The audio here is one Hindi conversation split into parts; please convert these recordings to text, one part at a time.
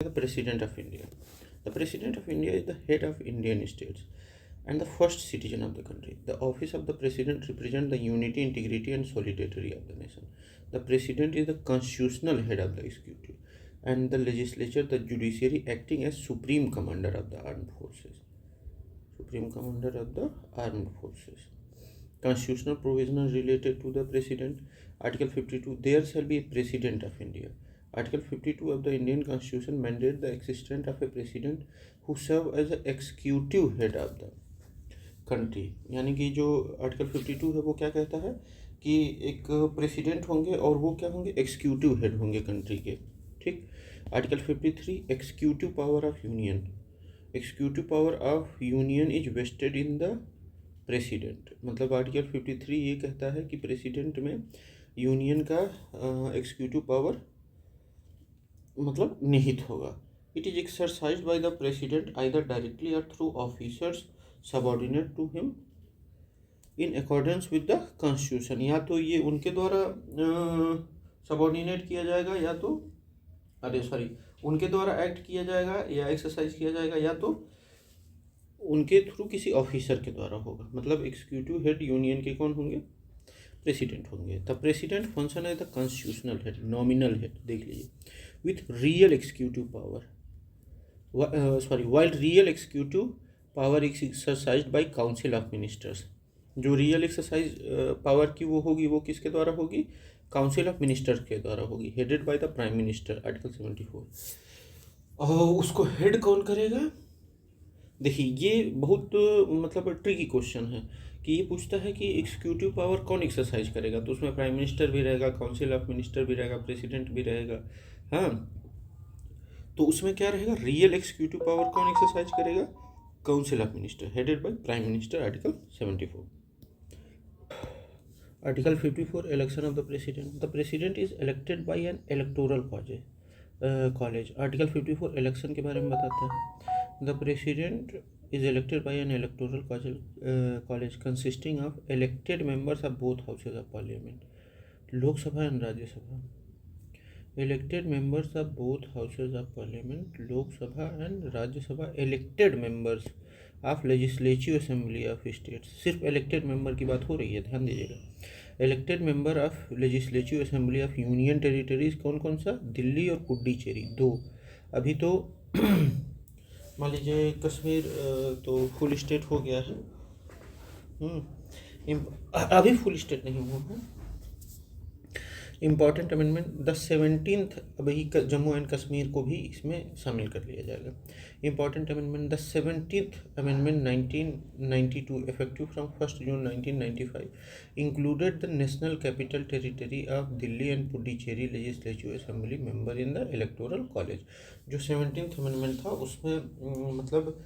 the President of India. The President of India is the head of Indian states and the first citizen of the country. The office of the President represents the unity, integrity, and solidarity of the nation. The President is the constitutional head of the executive and the legislature, the judiciary, acting as supreme commander of the armed forces. Supreme commander of the armed forces. Constitutional provisions related to the President. Article 52. There shall be a President of India. Article 52 of the Indian Constitution mandates the existence of a president who serve as the executive head of the country. यानी कि जो आर्टिकल 52 है वो क्या कहता है कि एक प्रेसिडेंट होंगे और वो क्या होंगे, एग्जीक्यूटिव हेड होंगे कंट्री के. ठीक. Article 53 executive power of union. Executive power of union is vested in the president. मतलब आर्टिकल 53 ये कहता है कि प्रेसिडेंट में यूनियन का एक्सिक्यूटिव पावर मतलब निहित होगा. It is exercised by the president either directly or through officers subordinate to him in accordance with the constitution. या तो ये उनके द्वारा सबऑर्डिनेट किया जाएगा या तो उनके द्वारा एक्ट किया जाएगा या एक्सरसाइज किया जाएगा या तो उनके थ्रू किसी ऑफिसर के द्वारा होगा. मतलब एग्जीक्यूटिव हेड यूनियन के कौन होंगे, प्रेसिडेंट होंगे. द प्रेसिडेंट फंक्शन है the constitutional head, nominal head. देख लीजिए. With real executive power, while real executive power is exercise by council of ministers. जो रियल एक्सरसाइज पावर की वो होगी वो किसके द्वारा होगी, काउंसिल ऑफ मिनिस्टर्स के द्वारा होगी, headed by the prime minister. Article 74. और उसको हेड कौन करेगा. देखिए ये बहुत मतलब ट्रिकी क्वेश्चन है कि ये पूछता है कि एग्जीक्यूटिव पावर कौन एक्सरसाइज करेगा. तो उसमें प्राइम मिनिस्टर भी रहेगा, काउंसिल ऑफ मिनिस्टर भी रहेगा, प्रेसिडेंट भी रहेगा. हाँ, तो उसमें क्या रहेगा, रियल एग्जीक्यूटिव पावर कौन एक्सरसाइज करेगा, council of minister headed by prime minister. Article 74. Article 54 election of the president. The president is elected by N electoral college. Article 54 election के बारे में बताता है. The president is elected by an electoral college consisting of elected members of both houses of parliament. Lok Sabha and Rajya Sabha. Elected members of both houses of parliament. Lok Sabha and Rajya Sabha. Elected members of legislative assembly of states. सिर्फ elected member की बात हो रही है, ध्यान दीजिएगा. elected member of legislative assembly of union territories कौन कौन सा, दिल्ली और पुडुचेरी. 2. अभी तो मान लीजिए कश्मीर तो फुल स्टेट हो गया है. अभी फुल स्टेट नहीं हुआ है. इम्पॉर्टेंट अमेंडमेंट द 17th, अभी जम्मू एंड कश्मीर को भी इसमें शामिल कर लिया जाएगा. Important amendment the 17th amendment 1992 effective from 1 June 1995 included the national capital territory of Delhi and Puducherry legislative assembly member in the electoral college. जो 17th अमेंडमेंट था उसमें मतलब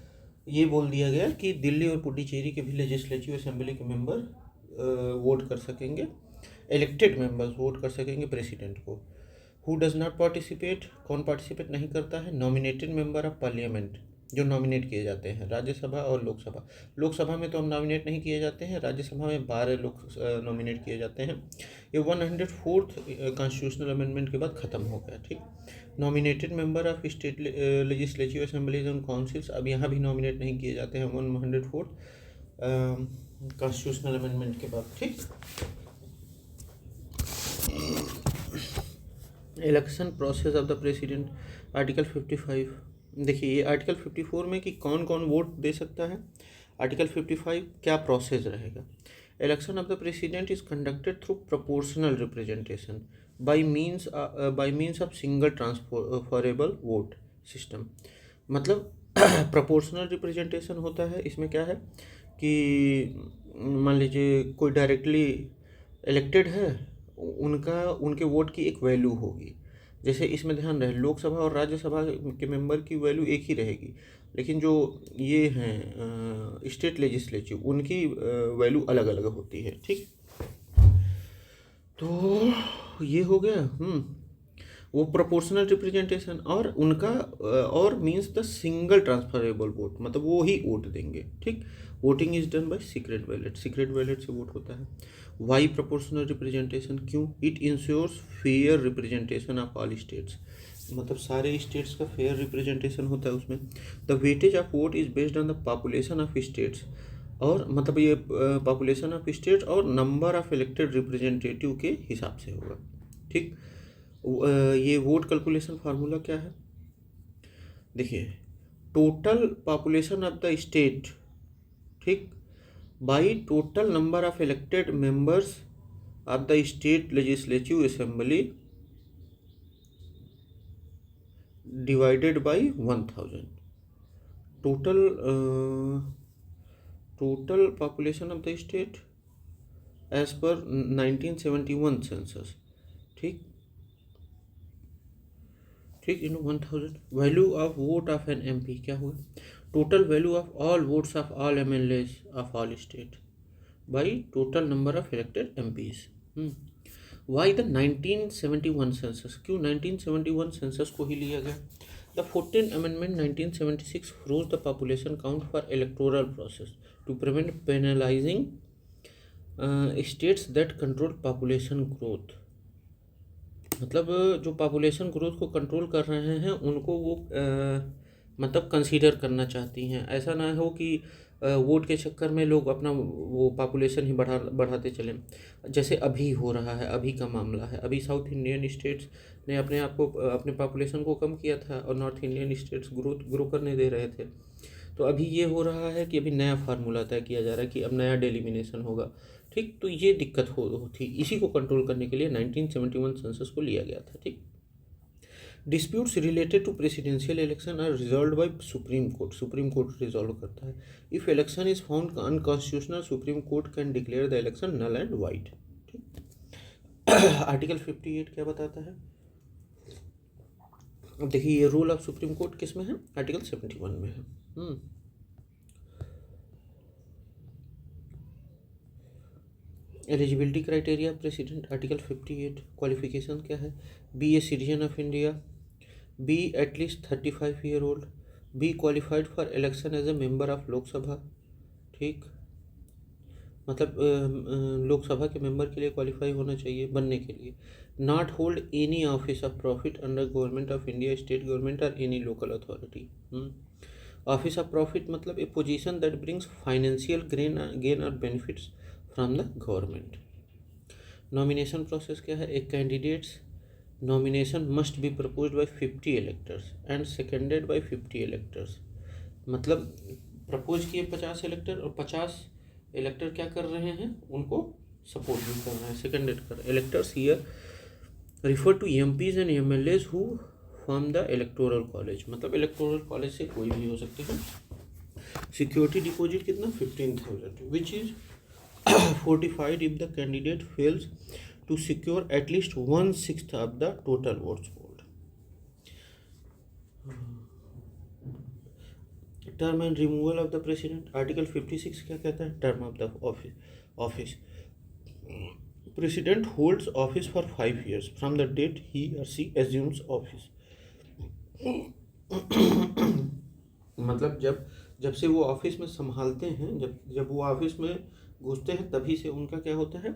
ये बोल दिया गया कि दिल्ली और पुडुचेरी के भी लेजिस्लेटिव असेंबली के मेंबर वोट कर सकेंगे, इलेक्टेड मेंबर्स वोट कर सकेंगे प्रेसिडेंट को. हु डज नॉट पार्टिसिपेट, कौन पार्टिसिपेट नहीं करता है, नॉमिनेटेड मेंबर ऑफ पार्लियामेंट जो नॉमिनेट किए जाते हैं, राज्यसभा और लोकसभा. लोकसभा में तो हम नॉमिनेट नहीं किए जाते हैं, राज्यसभा में 12 लोग नॉमिनेट किए जाते हैं. ये 104th कॉन्स्टिट्यूशनल अमेंडमेंट के बाद ख़त्म हो गया. ठीक. Nominated member of state legislative assemblies and councils अब यहाँ भी नॉमिनेट नहीं किए जाते हैं 104th कॉन्स्टिट्यूशनल अमेंडमेंट के बाद. ठीक. Election process of the president. Article 55. देखिए ये आर्टिकल 54 में कि कौन कौन वोट दे सकता है. आर्टिकल 55 क्या प्रोसेस रहेगा. Election of the president is conducted through proportional representation bye means of single transferable vote system. मतलब प्रोपोर्शनल रिप्रेजेंटेशन होता है. इसमें क्या है कि मान लीजिए कोई डायरेक्टली इलेक्टेड है, उनके वोट की एक वैल्यू होगी. जैसे इसमें ध्यान रहे लोकसभा और राज्यसभा के मेंबर की वैल्यू एक ही रहेगी, लेकिन जो ये हैं स्टेट लेजिस्लेटिव उनकी वैल्यू अलग अलग होती है. ठीक. तो ये हो गया वो प्रोपोर्शनल रिप्रेजेंटेशन. और उनका और means the single transferable vote, मतलब वो ही वोट देंगे. ठीक. Voting is done by secret ballot. Secret ballot से वोट होता है. वाई प्रोपोर्शनल रिप्रेजेंटेशन, क्यों, it ensures fair representation of all states. मतलब सारे स्टेट्स का फेयर रिप्रेजेंटेशन होता है उसमें। The weightage of vote is based on the population of states, और मतलब ये पॉपुलेशन ऑफ स्टेट्स और नंबर ऑफ इलेक्टेड रिप्रेजेंटेटिव के हिसाब से होगा। ठीक, ये वोट कैलकुलेशन फार्मूला क्या है, देखिए, total population of the state, ठीक, by total number of elected members of the state legislative assembly divided by 1000। Total population of the state as per 1971 census, ठीक ठीक, in 1000। Value of vote of an MP क्या हुआ, total value of all votes of all MLAs of all state by total number of elected MPs. Why the 1971 census, क्यों 1971 सेंसस को ही लिया गया। The 14th amendment 1976 froze the population count for electoral process to prevent penalising states that control population growth. मतलब जो पॉपुलेशन ग्रोथ को कंट्रोल कर रहे हैं उनको वो मतलब कंसीडर करना चाहती हैं। ऐसा ना हो कि वोट के चक्कर में लोग अपना वो पॉपुलेशन ही बढ़ाते चलें, जैसे अभी हो रहा है, अभी का मामला है। अभी साउथ इंडियन स्टेट्स ने अपने आप को, अपने पॉपुलेशन को कम किया था और नॉर्थ इंडियन स्टेट्स ग्रो करने दे रहे थे। तो अभी ये हो रहा है कि अभी नया फार्मूला तय किया जा रहा है कि अब नया डेलिमिनेशन होगा। ठीक, तो ये दिक्कत थी, इसी को कंट्रोल करने के लिए 1971 सेंसस को लिया गया था। ठीक, disputes related to presidential election are resolve by Supreme Court, Supreme Court resolve करता है। If election is found unconstitutional, Supreme Court can declare the election null and void. ठीक, आर्टिकल 58 क्या बताता है, अब देखिए ये रूल ऑफ सुप्रीम कोर्ट किस में है, आर्टिकल 71 में है। Eligibility criteria president, article 58। Qualification क्या है, be a citizen of India, be at least 35 year old, be qualified for election as a member of Lok Sabha. ठीक, मतलब लोकसभा के मेंबर के लिए क्वालिफाई होना चाहिए बनने के लिए। Not hold any office of profit under government of India, state government or any local authority. Office of profit मतलब a position that brings financial gain or benefits from the government. Nomination process क्या है, एक candidates nomination must be proposed by 50 electors and seconded by 50 electors. मतलब प्रपोज किए 50 इलेक्टर और 50 इलेक्टर क्या कर रहे हैं, उनको सपोर्ट भी कर रहे हैं, सेकेंडेड कर। Electors here refer to MPs and MLAs who from the electoral college, मतलब इलेक्टोरल कॉलेज से कोई भी हो सकते हैं। सिक्योरिटी डिपॉजिट कितना, 15,000, which is fortified if the candidate fails to secure at least 1/6 of the total votes polled. Term and removal of the president, article 56 क्या कहता है, term of the office. President holds office for 5 years from the date he or she assumes office. मतलब जब से वो ऑफिस में संभालते हैं, जब वो ऑफिस में घुसते हैं तभी से उनका क्या होता है,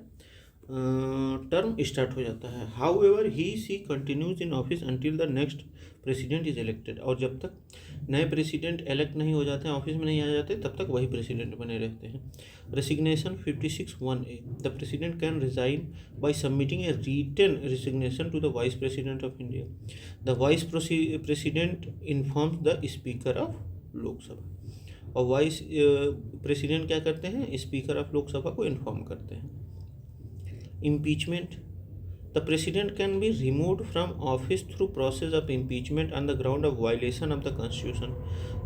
टर्म स्टार्ट हो जाता है। However he she continues in office until the next president is elected, और जब तक नए प्रेसिडेंट इलेक्ट नहीं हो जाते हैं, ऑफिस में नहीं आ जाते, तब तक वही प्रेसिडेंट बने रहते हैं। Resignation 56(1)(a), the president can resign by submitting a written resignation to the vice president of India. The vice president informs the speaker of Lok Sabha, और वाइस प्रेसिडेंट क्या करते हैं, स्पीकर ऑफ लोकसभा को इन्फॉर्म करते हैं। Impeachment, the president can be removed from office through process of impeachment on the ground of violation of the constitution.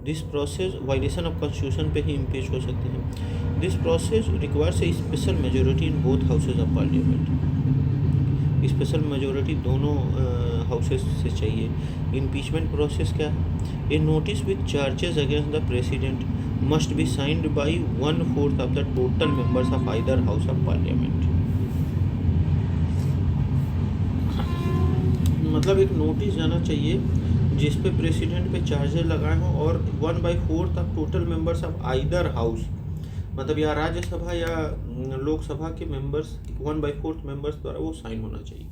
This process violation of constitution पे ही इम्पीच हो सकते हैं। This process requires a special majority in both houses of parliament, special majority दोनों हाउसेज से चाहिए। इम्पीचमेंट प्रोसेस क्या है, a notice with charges against the president must be signed by 1/4 of the total members of either house of parliament. मतलब एक नोटिस जाना चाहिए जिस पे प्रेसिडेंट पे चार्जेस लगाए हों और 1/4 of total members of either house, मतलब या राज्यसभा या लोकसभा के मेंबर्स 1/4 मेंबर्स द्वारा वो साइन होना चाहिए।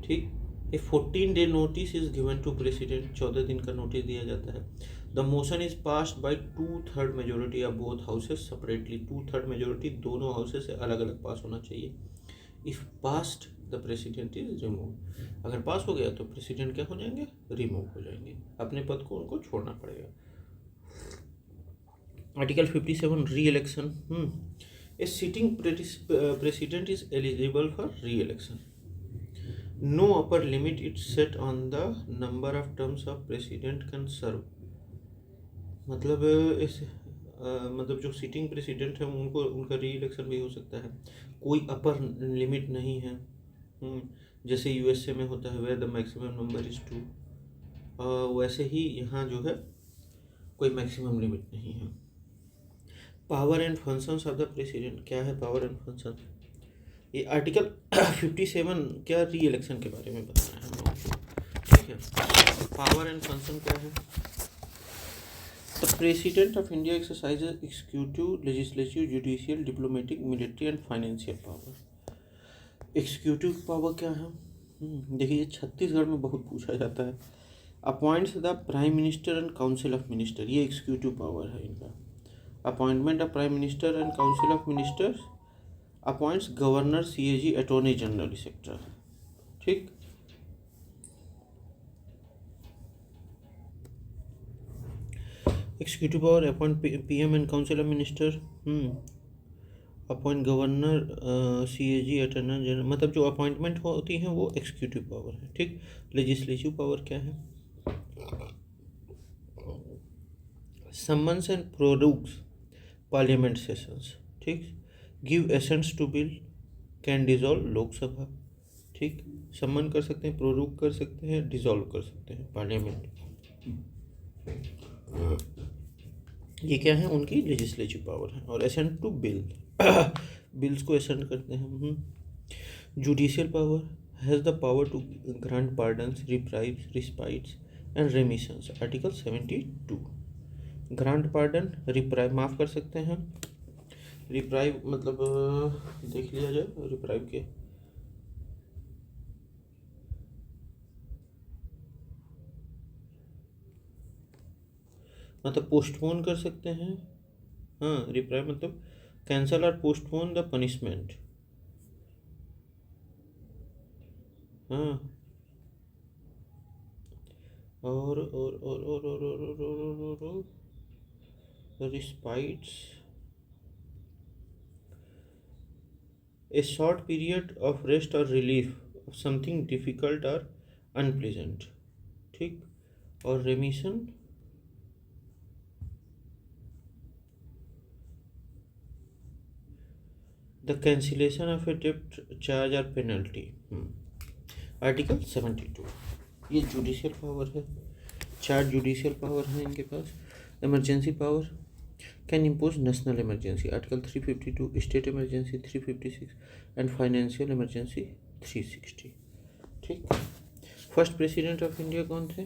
ठीक, a 14-day notice is given to president, 14 दिन का नोटिस दिया जाता है। The motion is passed by 2/3 majority of both houses separately, 2/3 majority दोनों हाउसेस से अलग अलग पास होना चाहिए। If passed the president is remove, अगर पास हो गया तो प्रेसिडेंट क्या हो जाएंगे, रिमूव हो जाएंगे, अपने पद को उनको छोड़ना पड़ेगा। Article 57 re election, a sitting president is eligible for re election. No upper limit it set on the number of terms of president can serve, मतलब इस मतलब जो सिटिंग प्रेसिडेंट है उनको उनका री इलेक्शन भी हो सकता है, कोई अपर लिमिट नहीं है। जैसे यूएसए में होता है where the maximum number is 2, वैसे ही यहाँ जो है कोई मैक्सिमम लिमिट नहीं है। Power and functions of the president, क्या है पावर एंड फंक्शन, ये आर्टिकल 57 क्या री इलेक्शन के बारे में बता रहे हैं हम लोगों को, ठीक है। पावर एंड फंक्शन क्या है, the president of India exercises executive, legislative, judicial, diplomatic, military and financial power. Executive power क्या है, देखिए छत्तीसगढ़ में बहुत पूछा जाता है। Appoints the prime minister and council of minister, ये एग्जीक्यूटिव पावर है इनका। Appointment of prime minister and council of ministers, appoints governor, CAG, attorney general etcetera, ठीक। Executive power appoint PM and council of minister, appoint governor, CAG, attorney general, मतलब जो अपॉइंटमेंट होती हैं वो एग्जीक्यूटिव पावर है, ठीक। लेजिस्लेटिव पावर क्या है, summons and produce parliament sessions, ठीक। Give assents to bill, can dissolve Lok Sabha, ठीक। सम्मन कर सकते हैं, प्रोरूक कर सकते हैं, डिजॉल्व कर सकते हैं पार्लियामेंट, ये क्या है उनकी लेजिस्लेटिव पावर है। और एसेंट टू बिल, बिल्स को एसेंट करते हैं। Judicial power has the power to grant pardons, reprieves, respites and remissions, article 72। Grant pardon, reprieve माफ़ कर सकते हैं, रिप्राइव मतलब देख लिया जाए रिप्राइव के, मतलब पोस्टपोन कर सकते हैं। हाँ, रिप्राइव मतलब कैंसल और पोस्टपोन द पनिशमेंट। हाँ, और रिस्पाइट्स, ए शॉर्ट पीरियड ऑफ रेस्ट और रिलीफ ऑफ समथिंग डिफिकल्ट और अनप्लेजेंट, ठीक। और रेमिशन, द कैंसिलेशन ऑफ ए डेब्ट, चार्ज और पेनल्टी, आर्टिकल 72। ये जुडिशियल पावर है, 4 जुडिशियल पावर हैं इनके पास। Emergency power, can impose national emergency, article 352, state emergency 356 and financial emergency 360, ठीक। फर्स्ट प्रेसिडेंट ऑफ इंडिया कौन थे,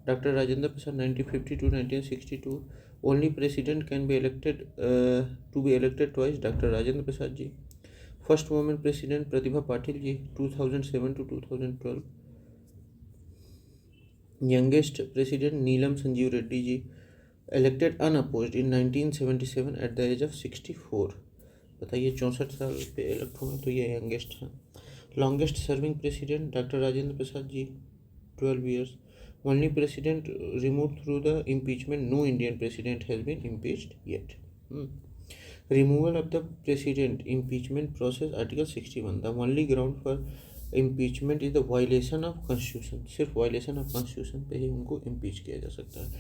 doctor Rajendra Prasad, 1950 to 1962। Only president can be elected to be elected twice, doctor Rajendra Prasad ji. First women president Pratibha Patil ji, 2007 to 2012। Youngest president Neelam Sanjiva Reddy ji, elected unopposed in 1977 at the age of 64। बताइए 64 साल पे इलेक्ट हुए, तो ये यंगेस्ट हैं। Longest serving president doctor Rajendra Prasad ji, 12 years। Only president remove through the impeachment, no Indian president has been impeached yet. Removal of the president, impeachment process, article 61। The only ground for impeachment is the violation of constitution, सिर्फ वायलेशन ऑफ कॉन्स्टिट्यूशन पे ही उनको इम्पीच किया जा सकता है।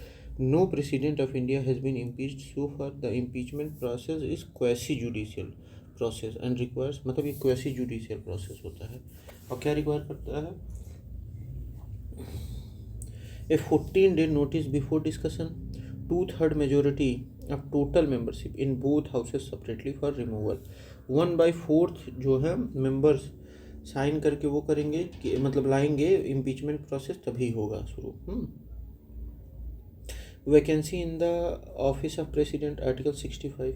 No president of India has been impeached so far, the impeachment process is quasi judicial process and requires, मतलब ये क्वेसी जुडिशियल प्रोसेस होता है और क्या रिक्वायर करता है, ए 14-day notice before discussion, 2/3 majority of total membership in both houses separately for removal, 1/4 जो है मेंबर्स साइन करके वो करेंगे कि मतलब लाएंगे, इम्पीचमेंट प्रोसेस तभी होगा शुरू। Vacancy in the office of president, article 65।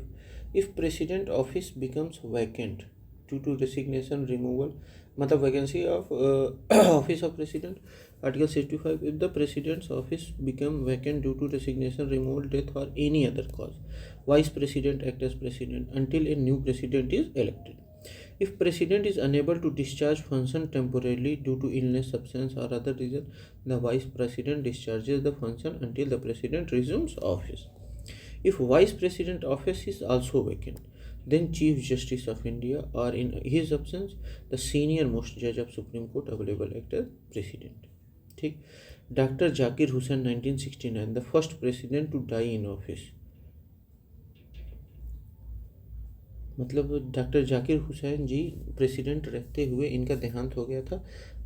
If president office becomes vacant due to resignation, removal मतलब vacancy of office of president, article 65, if the president's office become vacant due to resignation, removal, death or any other cause, vice president act as president until a new president is elected. If president is unable to discharge function temporarily due to illness, absence or other reason, the vice president discharges the function until the president resumes office. If vice president office is also vacant, then Chief Justice of India or in his absence the senior most judge of Supreme Court available act as president. ठीक. Dr. Zakir Hussain 1969, the first president to die in office. मतलब डॉक्टर जाकिर हुसैन जी प्रेसिडेंट रहते हुए इनका देहांत हो गया था,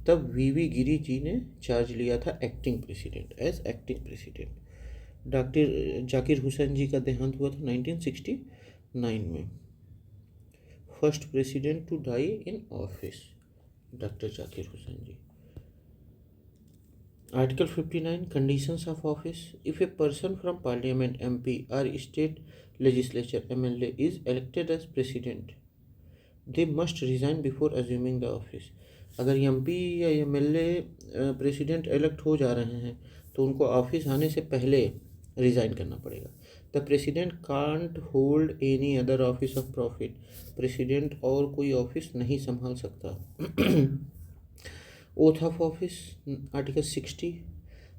तब वीवी गिरी जी ने चार्ज लिया था acting president, as acting president. Doctor Zakir Hussain ji का देहांत हुआ था 1969 में। First president to die in office doctor Zakir Hussain ji. Article 59, conditions of office. If a person from parliament MP or state legislature MLA is elected as president, they must resign before assuming the office. अगर एमपी या एमएलए प्रेसिडेंट इलेक्ट हो जा रहे हैं तो उनको ऑफिस आने से पहले रिज़ाइन करना पड़ेगा। The president can't hold any other office of profit, president और कोई ऑफिस नहीं संभाल सकता। Oath of office, article 60।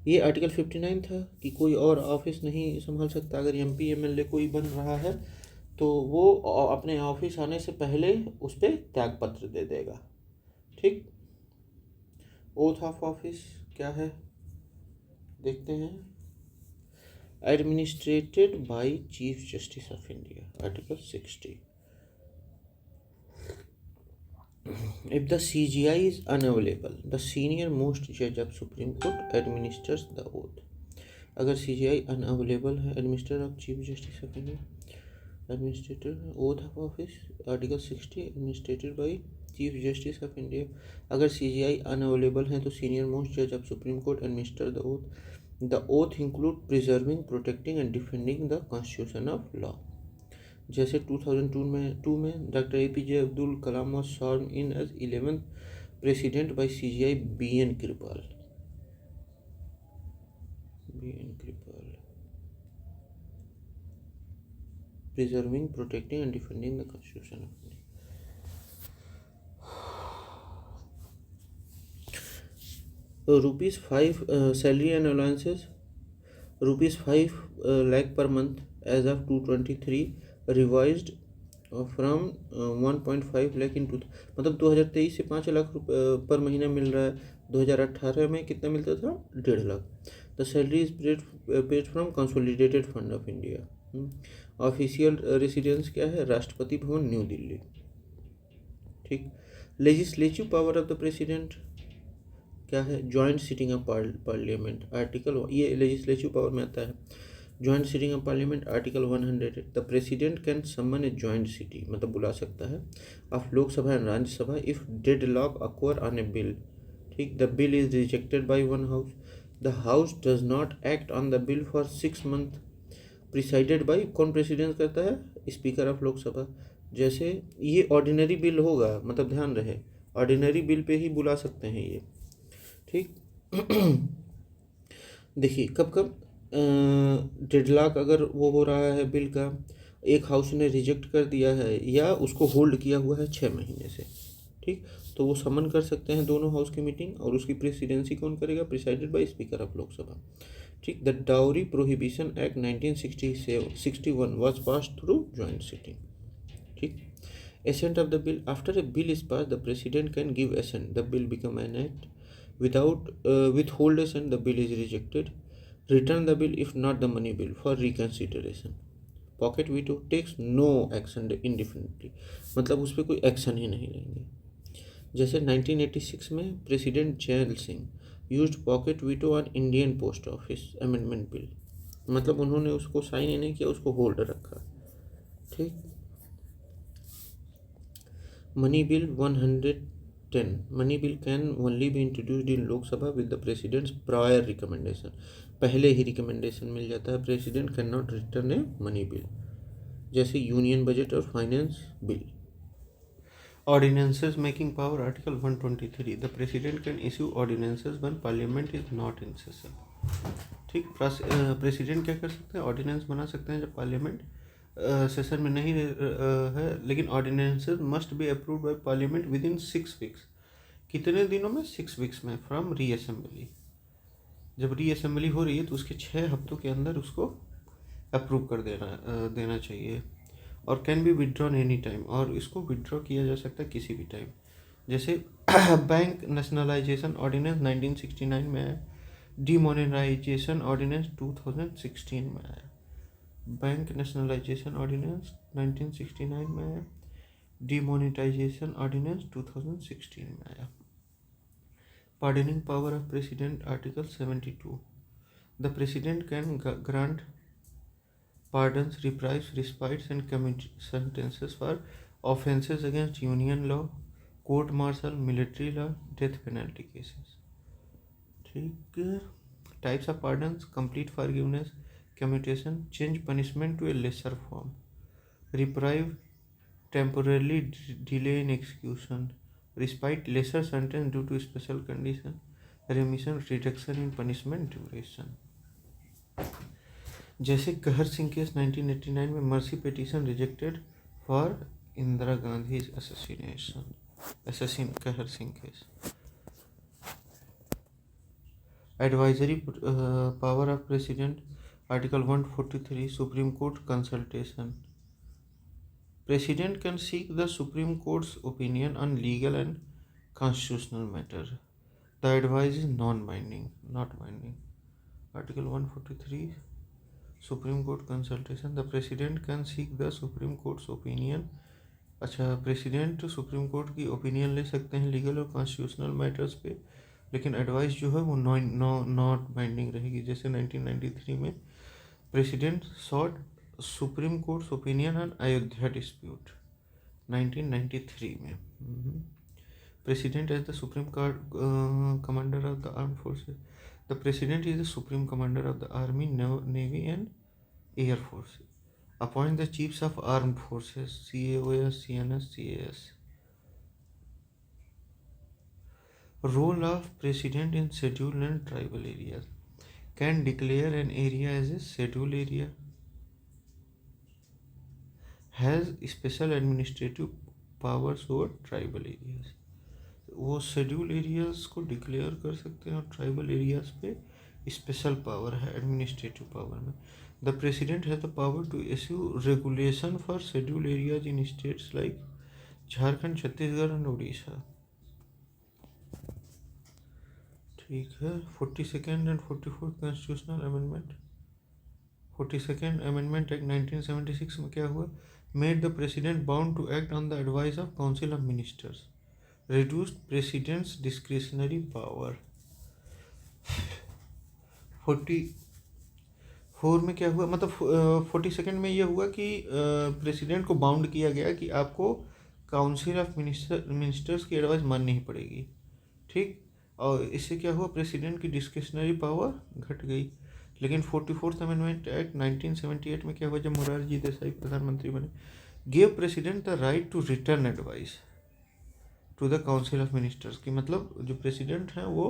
ये आर्टिकल 59 था कि कोई और ऑफिस नहीं संभाल सकता। अगर एमपी एमएलए कोई बन रहा है तो वो अपने ऑफिस आने से पहले उस पर त्यागपत्र दे देगा। ठीक। ओथ ऑफ ऑफिस क्या है देखते हैं। Administrated by chief justice of India, article 60। If the CGI is unavailable, the senior most judge of Supreme Court administers the oath. अगर CGI unavailable है, administrator of Chief Justice of India, administrator oath of office, article 60, administrated by Chief Justice of India. अगर CGI unavailable है तो senior most judge of Supreme Court administer the oath. The oath include preserving, protecting and defending the Constitution of law. जैसे 2002 में doctor APJ Abdul Kalam was sworn in as 11th president by CGI BN Kripal. Preserving, protecting and defending the Constitution of India. ₹5 salary and allowances, ₹5 lakh per month as of 2023, revised from 1.5 lakh in मतलब 2023 से 5 लाख पर महीना मिल रहा है। 2018 में कितना मिलता था? 1.5 lakh. The salary is paid from consolidated fund of India. Official residence क्या है? राष्ट्रपति भवन, न्यू दिल्ली। ठीक। Legislative power of the president क्या है? Joint sitting of parliament, article, ये लेजिस्लेटिव पावर में आता है। Joint sitting of parliament, article 100। The president can summon a joint sitting, मतलब बुला सकता है, of Lok Sabha and Rajya Sabha if deadlock occur on a bill. ठीक। The bill is rejected by one house, the house does not act on the bill for 6 month, presided bye, कौन प्रेसिडेंस करता है? Speaker of Lok Sabha. जैसे ये ऑर्डिनरी बिल होगा, मतलब ध्यान रहे ऑर्डिनरी बिल पे ही बुला सकते हैं ये। ठीक। देखिए कब कब डेडलॉक अगर वो हो रहा है बिल का, एक हाउस ने रिजेक्ट कर दिया है या उसको होल्ड किया हुआ है 6 महीने से, ठीक, तो वो समन कर सकते हैं दोनों हाउस की मीटिंग, और उसकी प्रेसिडेंसी कौन करेगा? Presided by speaker of Lok Sabha. ठीक। The dowry prohibition act 1961 was passed through joint sitting. ठीक। Assent of the bill, after a bill is pass the president can give assent, the bill become an act, without withhold assent the bill is rejected, return the bill if not the money bill for reconsideration, pocket veto, takes no action indefinitely, मतलब उस पर कोई एक्शन ही नहीं लेंगे। जैसे 1986 में president gel Singh used pocket veto on Indian post office amendment bill, मतलब उन्होंने उसको साइन ही नहीं किया, उसको होल्ड रखा। ठीक। Money bill 110, money bill can only be introduced in Lok Sabha with the president's prior recommendation, पहले ही रिकमेंडेशन मिल जाता है, president can not return a money bill. जैसे यूनियन बजट और finance bill. Ordinances making power, Article 123. The President can issue ordinances when Parliament is not in session. ठीक, प्रेसिडेंट क्या कर सकते हैं? ऑर्डिनेंस बना सकते हैं जब पार्लियामेंट सेशन में नहीं है, लेकिन ordinances must be approved by parliament with in 6 weeks. कितने दिनों में? 6 वीक्स में, फ्रॉम रीअसेंबली। जब रीअसेंबली हो रही है तो उसके 6 हफ्तों के अंदर उसको अप्रूव कर देना चाहिए। और can be withdrawn any time, और इसको विड्रॉ किया जा सकता है किसी भी टाइम। जैसे बैंक नेशनलाइजेशन ऑर्डिनेंस 1969 में आया, डीमोनेटाइजेशन ऑर्डिनेंस 2016 में आया। बैंक नेशनलाइजेशन ऑर्डिनेंस 1969 में आया, डीमोनेटाइजेशन ऑर्डिनेंस 2016 में आया। Pardoning power of president, article 72। The president can grant pardons, reprieves, respites and commute sentences for offences against union law, court martial, military law, death penalty cases. ठीक। Types of pardons: complete forgiveness, commutation, change punishment to a lesser form, reprieve, temporarily delay in execution, respite, lesser sentence due to special condition, remission, reduction in punishment duration। जैसे कहर सिंह केस 1989 में, mercy petition rejected for Indira Gandhi assassin Kehar Singh case. Advisory power of president, article 143, supreme court consultation. President can seek the supreme courts opinion on legal and constitutional matter. The advice is not binding. Article 143, supreme court consultation. The president can seek the supreme courts opinion. अच्छा, प्रेसिडेंट सुप्रीम कोर्ट की ओपिनियन ले सकते हैं लीगल और कॉन्स्टिट्यूशनल मैटर्स पे, लेकिन एडवाइस जो है वो नॉट बाइंडिंग रहेगी। जैसे 1993 में president sought Supreme courts opinion on Ayodhya dispute, 1993 में। President as the supreme commander of the armed forces. The President is the Supreme Commander of the Army, Navy and Air Force. Appoint the Chiefs of Armed Forces, CAOS, CNS, CAS. Role of President in scheduled and tribal areas. Can declare an area as a scheduled area. Has special administrative powers over tribal areas. वो शेड्यूल एरियाज़ को डिक्लेयर कर सकते हैं और ट्राइबल एरियाज़ पे स्पेशल पावर है एडमिनिस्ट्रेटिव पावर में। The president has the power to issue regulation for schedule areas in states like Jharkhand, Chhattisgarh and Orissa. ठीक है। 42nd and 44th constitutional amendment. 42nd amendment act 1976 में क्या हुआ? Made the president bound to act on the advice of council of ministers, reduced president's discretionary power। 44 में क्या हुआ? मतलब 42nd में ये हुआ कि प्रेसिडेंट को बाउंड किया गया कि आपको काउंसिल ऑफ मिनिस्टर्स की एडवाइस माननी ही पड़ेगी। ठीक। और इससे क्या हुआ? प्रेसिडेंट की डिस्क्रिशनरी पावर घट गई। लेकिन 44th अमेंडमेंट एक्ट 1978 में क्या हुआ? जब मोरारजी देसाई प्रधानमंत्री बने, give president the right to return advice to the council of ministers की, मतलब जो प्रेसिडेंट हैं वो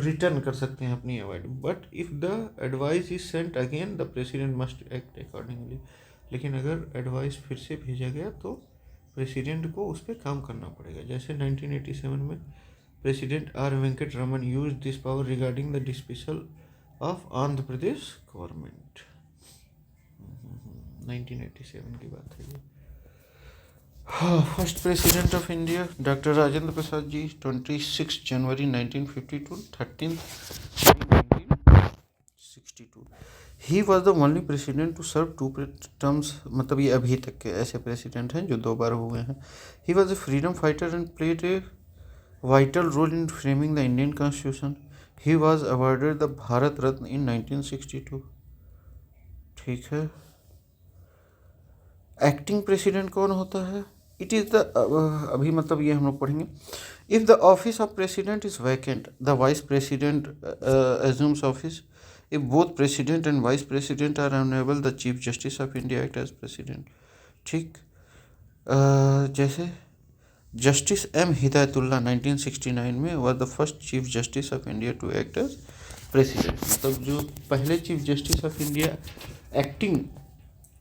रिटर्न कर सकते हैं अपनी advice, but if the advice is sent again the president must act accordingly. लेकिन अगर एडवाइस फिर से भेजा गया तो प्रेसिडेंट को उस पर काम करना पड़ेगा। जैसे 1987 में president R Venkat Raman use this power regarding the dismissal of Andhra Pradesh government. 1987 की बात है ये। First president of India doctor Rajendra Prasad ji, 26 जनवरी 1952, 13 1962। He was the only president to serve 2 terms, मतलब ये अभी तक के ऐसे प्रेसिडेंट हैं जो 2 बार हुए हैं। He was a freedom fighter and played a vital role in framing the Indian constitution. He was awarded the Bharat Ratna in 1962। ठीक है। एक्टिंग प्रेसिडेंट कौन होता है? इट इज़ द अभी मतलब ये हम लोग पढ़ेंगे। If the office of president is vacant the vice president assumes office. If both president and vice president are unable the chief justice of India act as president. ठीक। जैसे जस्टिस एम हिदायतुल्ला 1969 में was the first chief justice of India to act as president. मतलब जो पहले chief justice of India acting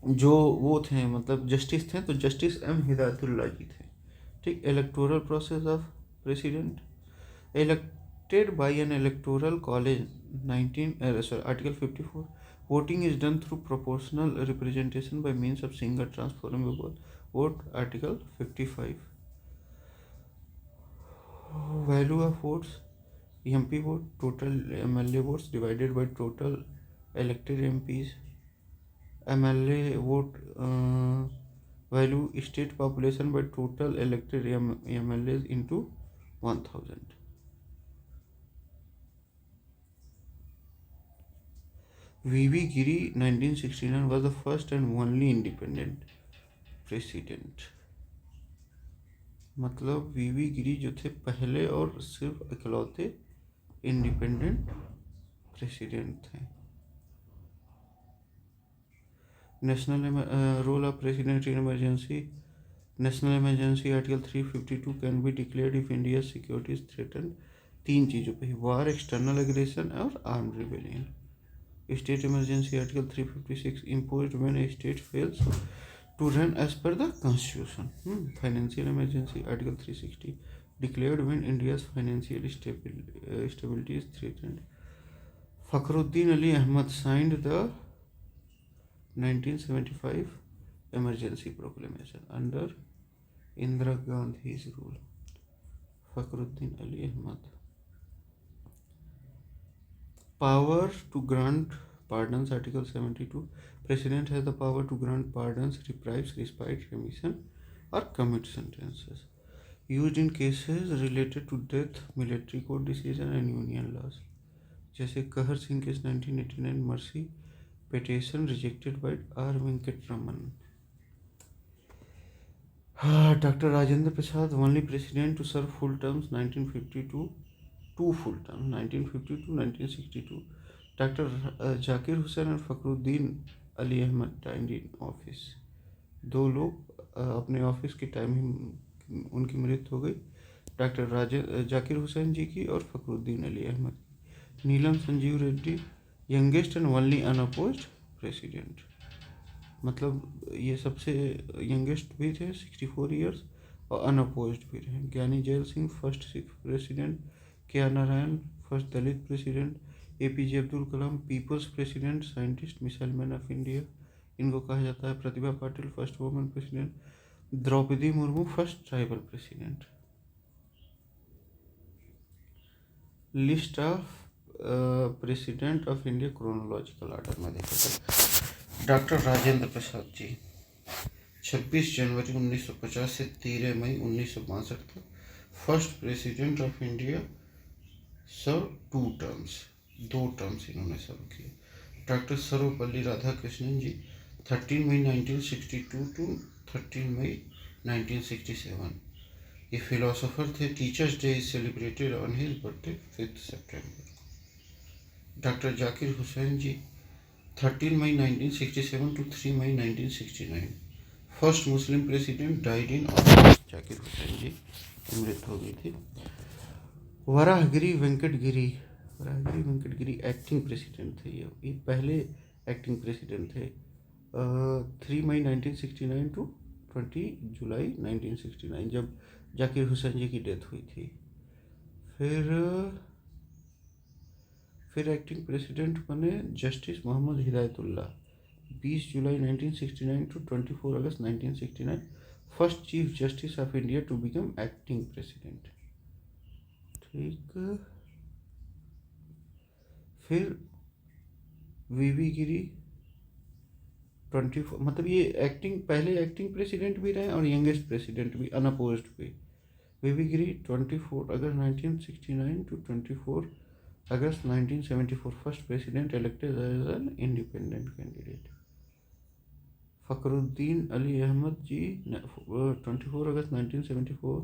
जो वो थे, मतलब जस्टिस थे, तो जस्टिस एम हिदायतुल्ला जी थे। ठीक। Electoral process of president, elected by an electoral college 19 article 54, voting is done through proportional representation by means of single transferable vote, article 55, value of votes, MP vote, total MLA votes divided by total elected MPs, MLA vote value, state population by total elected MLAs into 1000. V.V. Giri 1969 was the first and only independent president। मतलब V.V. गिरी जो थे पहले और सिर्फ इकलौते इंडिपेंडेंट प्रेसिडेंट थे। National role of president in emergency, national emergency article 352 can be declared if India security is threaten. तीन चीज़ों पे, वार, एक्सटर्नल एग्रेशन और armed rebellion. State emergency article 356 imposed when a state fails to run as per the constitution। Financial emergency article 360 declared when India's financial stability is threatened। Fakhruddin Ali Ahmad signed the 1975 emergency proclamation under Indira Gandhi's rule। Fakhruddin Ali Ahmad। Power to grant pardons, article 72, president has the power to grant pardons, reprieves, respite, remission or commit sentences used in cases related to death, military court decision and union laws। जैसे कहर Singh case 1989, mercy petition rejected by R. Venkataraman। Dr. Rajendra Prasad, only president to serve full terms 1952, two full terms 1950 to 1962। Doctor Zakir Hussain और Fakhruddin Ali Ahmed died in office. दो लोग अपने ऑफिस के टाइम ही उनकी मृत्यु हो गई, डॉक्टर जाकिर हुसैन जी की और फखरुद्दीन अली अहमद की। Neelam Sanjiva Reddy, youngest and only unopposed president. मतलब ये सबसे यंगेस्ट भी थे 64 ईयर्स और अनअपोज्ड भी रहे। Giani Zail Singh, first Sikh president. K R Narayanan, first Dalit president. APJ Abdul Kalam, people's president, scientist, missile man of India इनको कहा जाता है। Pratibha Patil, first women president. Droupadi Murmu, first tribal president. List of president of India chronological order में देखा जाए। डॉक्टर राजेंद्र प्रसाद जी 26 जनवरी 1950 से 13 मई 1962 तक first president of India, serve 2 terms, 2 terms इन्होंने सर्व किए। डॉक्टर सर्वपल्ली राधाकृष्णन जी 13 मई 1962 टू 13 मई 1967। ये फिलोसोफर थे। Teachers day is celebrated on his birthday 5 सितंबर। डॉक्टर जाकिर हुसैन जी 13 मई 1967 टू 3 मई 1969, first Muslim president, died in office. Zakir Hussain ji की मृत्यु हो गई थी। वराहगिरी वेंकटगिरी, वराहगिरी वेंकटगिरी एक्टिंग प्रेसिडेंट थे। ये पहले एक्टिंग प्रेसिडेंट थे। 3 मई 1969 टू 20 जुलाई 1969 जब जाकिर हुसैन जी की डेथ हुई थी। फिर एक्टिंग प्रेसिडेंट बने जस्टिस मोहम्मद हिदायतुल्ला, 20 जुलाई 1969 टू 24 अगस्त 1969, first chief justice of India to become acting president. ठीक। फिर वीवी गिरी 24, मतलब ये एक्टिंग पहले एक्टिंग प्रेसिडेंट भी रहे और यंगेस्ट प्रेसिडेंट भी, अनअपोज्ड भी। वीवी गिरी 24 अगस्त 1969 टू 24 अगस्त 1974, first president elected as an independent candidate. Fakhruddin Ali Ahmed ji 24 अगस्त 1974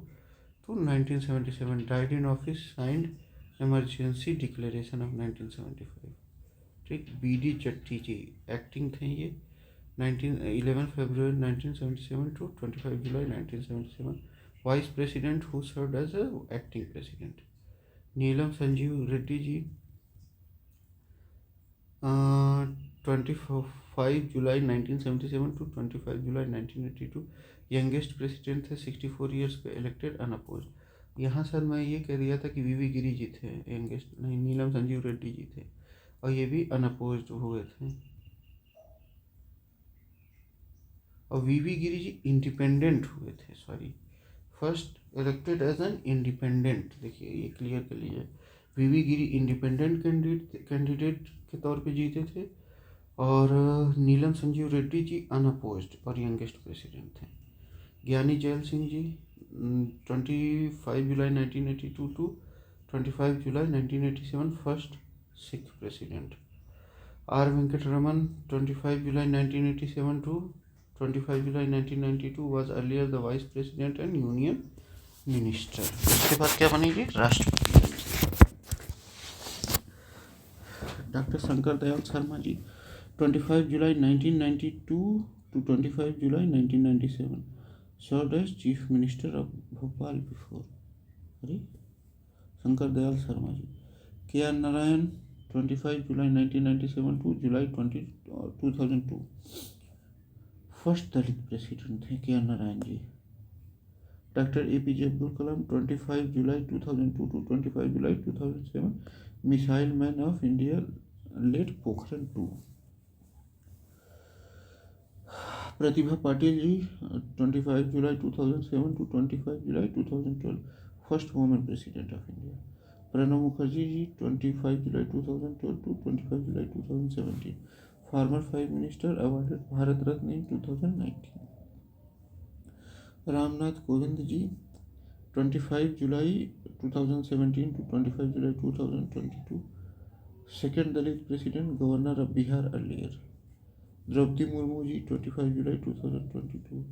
to 1977, died in office, signed emergency declaration of 1975। ठीक। BD चट्टी जी एक्टिंग थे ये 11 February 1977 to 25 July 1977. Vice President who served as a acting president. Neelam Sanjeev Reddy ji, 25 July 1977 to 25 July 1982. Youngest president थे, 64 ईयर्स के, इलेक्टेड अनअपोज। यहाँ सर मैं ये कह दिया था कि वीवी गिरी जी थे यंगेस्ट, नहीं, नीलम संजीव रेड्डी जी थे और ये भी अनअपोज हुए थे। और वीवी गिरी जी इंडिपेंडेंट हुए थे, sorry, first elected as an independent. देखिए ये क्लियर कर लीजिए, वीवी गिरी इंडिपेंडेंट कैंडिडेट के तौर पे जीते थे और नीलम संजीव रेड्डी जी अनअपोज्ड और यंगेस्ट प्रेसिडेंट थे। ज्ञानी जैल सिंह जी 25 जुलाई 1982 टू 25 जुलाई 1987 first Sikh president. R Venkataraman 25 जुलाई 1987 टू 25 जुलाई 1992 was earlier the vice president and union minister। इसके बाद क्या बनेगी, राष्ट्रपति। डॉक्टर शंकर दयाल शर्मा जी 25 जुलाई 1992 to 25 July 1997 served as chief minister of Bhopal before। अरे Shankar Dayal Sharma ji. K R Narayan 25 July 1997 to July 2002 first Dalit president थे K R Narayan ji. Doctor APJ Abdul Kalam 25 July 2002 to 25 July 2007 missile man of India late Pokhran 2। Pratibha Patil ji 25 July 2007 to 25 July 2012 first women president of India. Pranab Mukherjee ji 25 July 2012 to 25 July 2017 former prime minister awarded Bharat Ratna in 2019। Ramnath Kovind ji 25 July 2017 to 25 July 2022 second Dalit president, governor of Bihar earlier. Draupadi Murmu ji 25 July 2022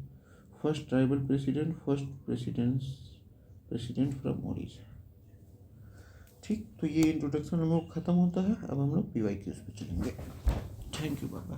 first tribal president, first president from Odisha. ठीक, तो ये इंट्रोडक्शन हम लोग खत्म होता है। अब हम लोग PYQs पे चलेंगे। Thank you Baba.